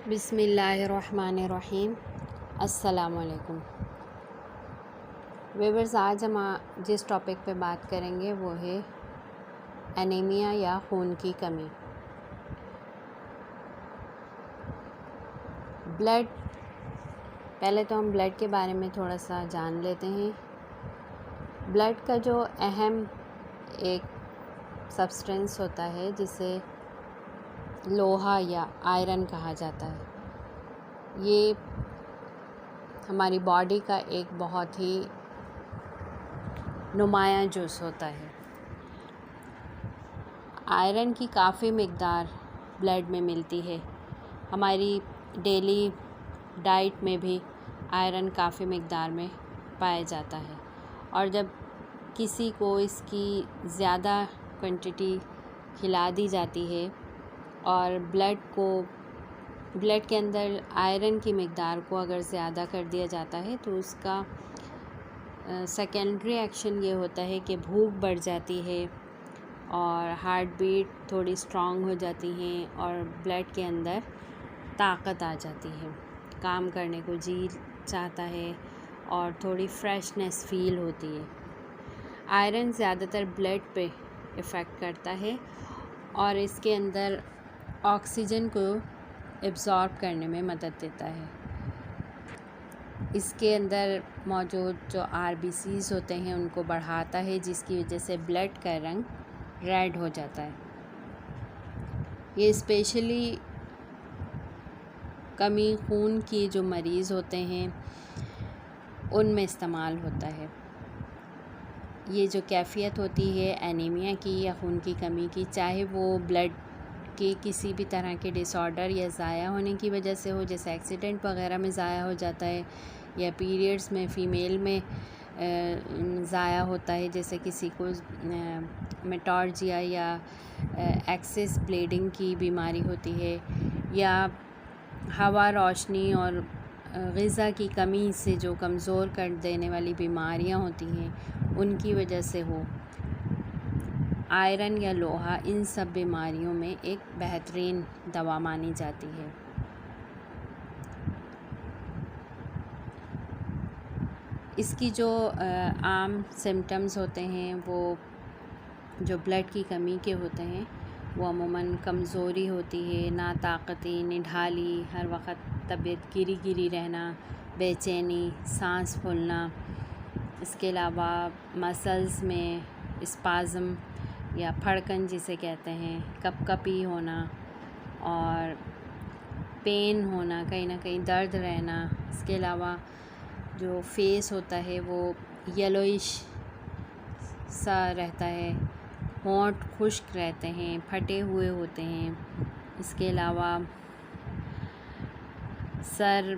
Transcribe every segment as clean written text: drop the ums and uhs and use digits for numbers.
बिस्मिल्लाहिर्रहमानिर्रहीम। अस्सलामुअलैकुम व्यूअर्स, आज हम जिस टॉपिक पे बात करेंगे वो है एनीमिया या खून की कमी। ब्लड, पहले तो हम ब्लड के बारे में थोड़ा सा जान लेते हैं। ब्लड का जो अहम एक सब्सटेंस होता है जिसे लोहा या आयरन कहा जाता है, ये हमारी बॉडी का एक बहुत ही नुमायाँ जुज़ होता है। आयरन की काफ़ी मिक़दार ब्लड में मिलती है। हमारी डेली डाइट में भी आयरन काफ़ी मिक़दार में पाया जाता है, और जब किसी को इसकी ज़्यादा क्वांटिटी खिला दी जाती है और ब्लड के अंदर आयरन की मिक़दार को अगर ज़्यादा कर दिया जाता है तो उसका सेकेंडरी एक्शन ये होता है कि भूख बढ़ जाती है और हार्ट बीट थोड़ी स्ट्रॉन्ग हो जाती हैं और ब्लड के अंदर ताकत आ जाती है, काम करने को जी चाहता है और थोड़ी फ्रेशनेस फील होती है। आयरन ज़्यादातर ब्लड पे इफ़ेक्ट करता है और इसके अंदर ऑक्सीजन को एब्ज़ॉर्ब करने में मदद देता है। इसके अंदर मौजूद जो आरबीसीज़ होते हैं उनको बढ़ाता है, जिसकी वजह से ब्लड का रंग रेड हो जाता है। ये स्पेशली कमी खून की जो मरीज़ होते हैं उनमें इस्तेमाल होता है। ये जो कैफ़ियत होती है एनीमिया की या खून की कमी की, चाहे वो ब्लड के किसी भी तरह के डिसऑर्डर या ज़ाया होने की वजह से हो, जैसे एक्सीडेंट वगैरह में ज़ाया हो जाता है, या पीरियड्स में फ़ीमेल में ज़ाया होता है, जैसे किसी को मेटॉर्जिया या एक्सेस ब्लीडिंग की बीमारी होती है, या हवा, रोशनी और ग़िज़ा की कमी से जो कमज़ोर कर देने वाली बीमारियां होती हैं उनकी वजह से हो। आयरन या लोहा इन सब बीमारियों में एक बेहतरीन दवा मानी जाती है। इसकी जो आम सिम्टम्स होते हैं वो जो ब्लड की कमी के होते हैं वो अमूमन कमज़ोरी होती है, नाताकती, निढाली, हर वक्त तबीयत गिरी रहना, बेचैनी, सांस फूलना। इसके अलावा मसल्स में स्पाज़म या फड़कन जिसे कहते हैं, कपकपी होना और पेन होना, कहीं ना कहीं दर्द रहना। इसके अलावा जो फेस होता है वो येलोइश सा रहता है, होंठ खुश्क रहते हैं, फटे हुए होते हैं। इसके अलावा सर,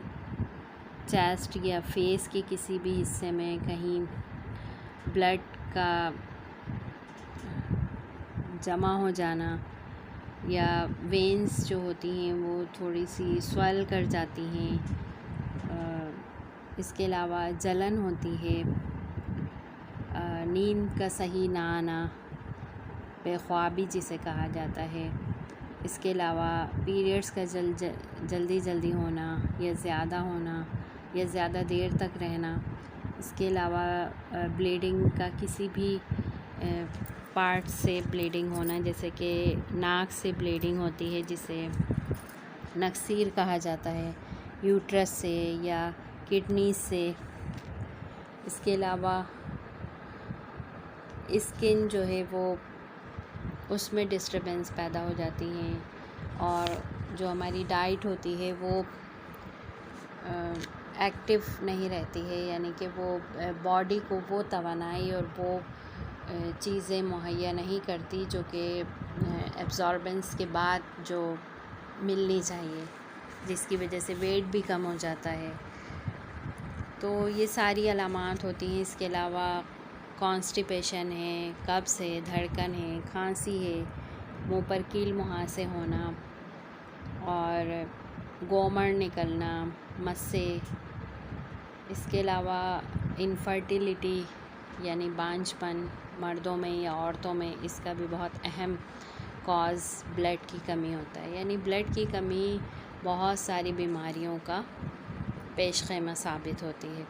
चेस्ट या फेस के किसी भी हिस्से में कहीं ब्लड का जमा हो जाना, या वेंस जो होती हैं वो थोड़ी सी स्वेल कर जाती हैं। इसके अलावा जलन होती है, नींद का सही ना आना, बेख्वाबी जिसे कहा जाता है। इसके अलावा पीरियड्स का जल्दी होना या ज़्यादा होना या ज़्यादा देर तक रहना। इसके अलावा ब्लीडिंग का किसी भी पार्ट से ब्लीडिंग होना, जैसे कि नाक से ब्लीडिंग होती है जिसे नक्सीर कहा जाता है, यूट्रस से या किडनी से। इसके अलावा स्किन जो है वो उसमें डिस्टर्बेंस पैदा हो जाती हैं, और जो हमारी डाइट होती है वो एक्टिव नहीं रहती है, यानी कि वो बॉडी को वो तवानाई और वो चीज़ें मुहैया नहीं करती जो कि एब्ज़ॉर्बेंस के बाद जो मिलनी चाहिए, जिसकी वजह से वेट भी कम हो जाता है। तो ये सारी अलामात होती हैं। इसके अलावा कॉन्स्टिपेशन है, कब्ज़ है, धड़कन है, खांसी है, मुंह पर कील मुहासे होना और गोमड़ निकलना, मस्से। इसके अलावा इनफर्टिलिटी यानी बांझपन मर्दों में या औरतों में, इसका भी बहुत अहम कॉज़ ब्लड की कमी होता है। यानी ब्लड की कमी बहुत सारी बीमारियों का पेश ख़ैमा साबित होती है।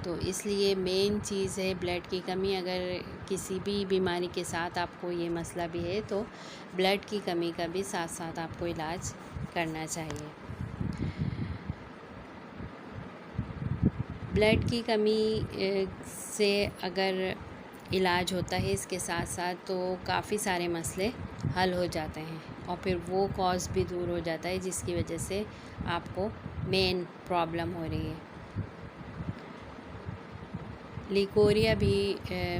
तो इसलिए मेन चीज़ है ब्लड की कमी। अगर किसी भी बीमारी के साथ आपको ये मसला भी है तो ब्लड की कमी का भी साथ साथ आपको इलाज करना चाहिए। ब्लड की कमी से अगर इलाज होता है इसके साथ साथ तो काफ़ी सारे मसले हल हो जाते हैं और फिर वो कॉज भी दूर हो जाता है जिसकी वजह से आपको मेन प्रॉब्लम हो रही है। लिकोरिया भी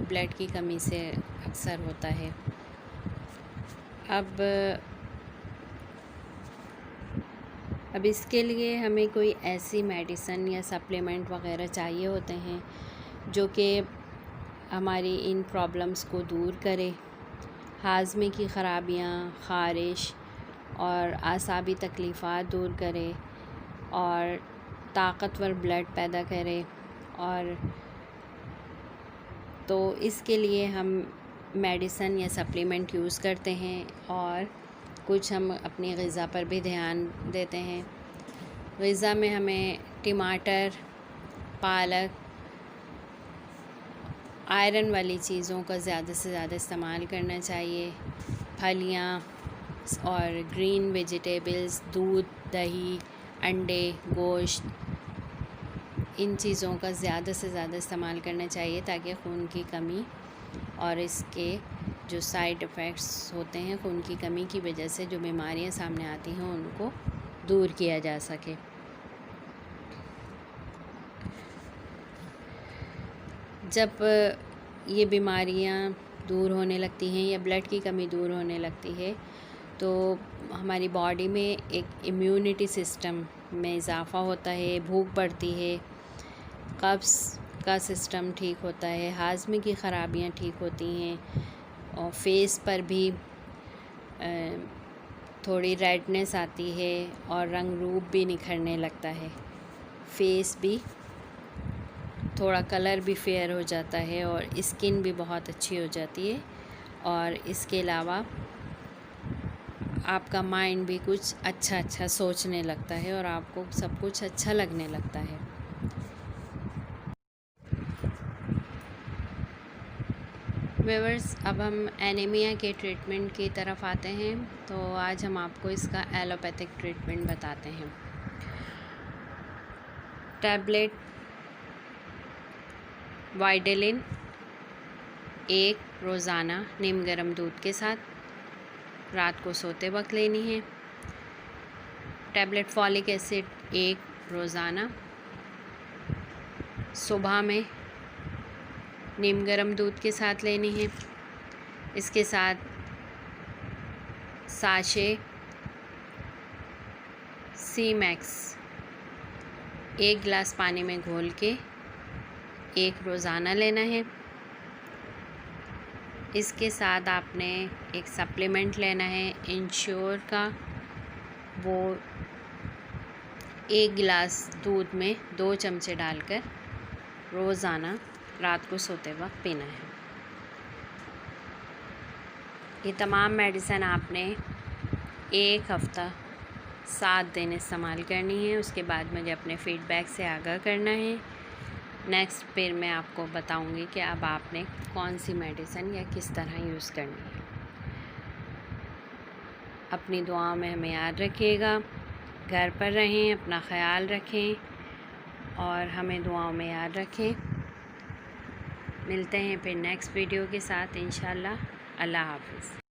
ब्लड की कमी से अक्सर होता है। अब इसके लिए हमें कोई ऐसी मेडिसिन या सप्लीमेंट वग़ैरह चाहिए होते हैं जो कि हमारी इन प्रॉब्लम्स को दूर करे, हाज़मे की ख़राबियाँ, ख़ारिश और आसाबी तकलीफ़ात दूर करे और ताकतवर ब्लड पैदा करे। और तो इसके लिए हम मेडिसिन या सप्लीमेंट यूज़ करते हैं और कुछ हम अपनी ग़िज़ा पर भी ध्यान देते हैं। ग़िज़ा में हमें टमाटर, पालक, आयरन वाली चीज़ों का ज़्यादा से ज़्यादा इस्तेमाल करना चाहिए। फलियाँ और ग्रीन वेजिटेबल्स, दूध, दही, अंडे, गोश्त, इन चीज़ों का ज़्यादा से ज़्यादा इस्तेमाल करना चाहिए ताकि खून की कमी और इसके जो साइड इफ़ेक्ट्स होते हैं खून की कमी की वजह से जो बीमारियां सामने आती हैं उनको दूर किया जा सके। जब ये बीमारियां दूर होने लगती हैं या ब्लड की कमी दूर होने लगती है तो हमारी बॉडी में एक इम्यूनिटी सिस्टम में इजाफ़ा होता है, भूख बढ़ती है, कब्ज़ का सिस्टम ठीक होता है, हाज़मे की ख़राबियाँ ठीक होती हैं और फेस पर भी थोड़ी रेडनेस आती है और रंग रूप भी निखरने लगता है। फेस भी थोड़ा कलर भी फेयर हो जाता है और स्किन भी बहुत अच्छी हो जाती है। और इसके अलावा आपका माइंड भी कुछ अच्छा सोचने लगता है और आपको सब कुछ अच्छा लगने लगता है। व्यूअर्स, अब हम एनीमिया के ट्रीटमेंट की तरफ आते हैं। तो आज हम आपको इसका एलोपैथिक ट्रीटमेंट बताते हैं। टैबलेट वाइडेलिन 1 रोज़ाना नीम गर्म दूध के साथ रात को सोते वक्त लेनी है। टैबलेट फॉलिक एसिड 1 रोज़ाना सुबह में नीम गर्म दूध के साथ लेनी है। इसके साथ साशे सी मैक्स 1 गिलास पानी में घोल के 1 रोज़ाना लेना है। इसके साथ आपने एक सप्लीमेंट लेना है इंश्योर का, वो 1 गिलास दूध में 2 चमचे डालकर रोज़ाना रात को सोते वक्त पीना है। ये तमाम मेडिसिन आपने 1 हफ़्ता 7 दिन इस्तेमाल करनी है। उसके बाद मुझे अपने फ़ीडबैक से आगाह करना है। नेक्स्ट फिर मैं आपको बताऊंगी कि अब आपने कौन सी मेडिसिन या किस तरह यूज़ करनी है। अपनी दुआओं में हमें याद रखिएगा, घर पर रहें, अपना ख़याल रखें और हमें दुआओं में याद रखें। मिलते हैं फिर नेक्स्ट वीडियो के साथ इंशाल्लाह। अल्लाह हाफ़िज़।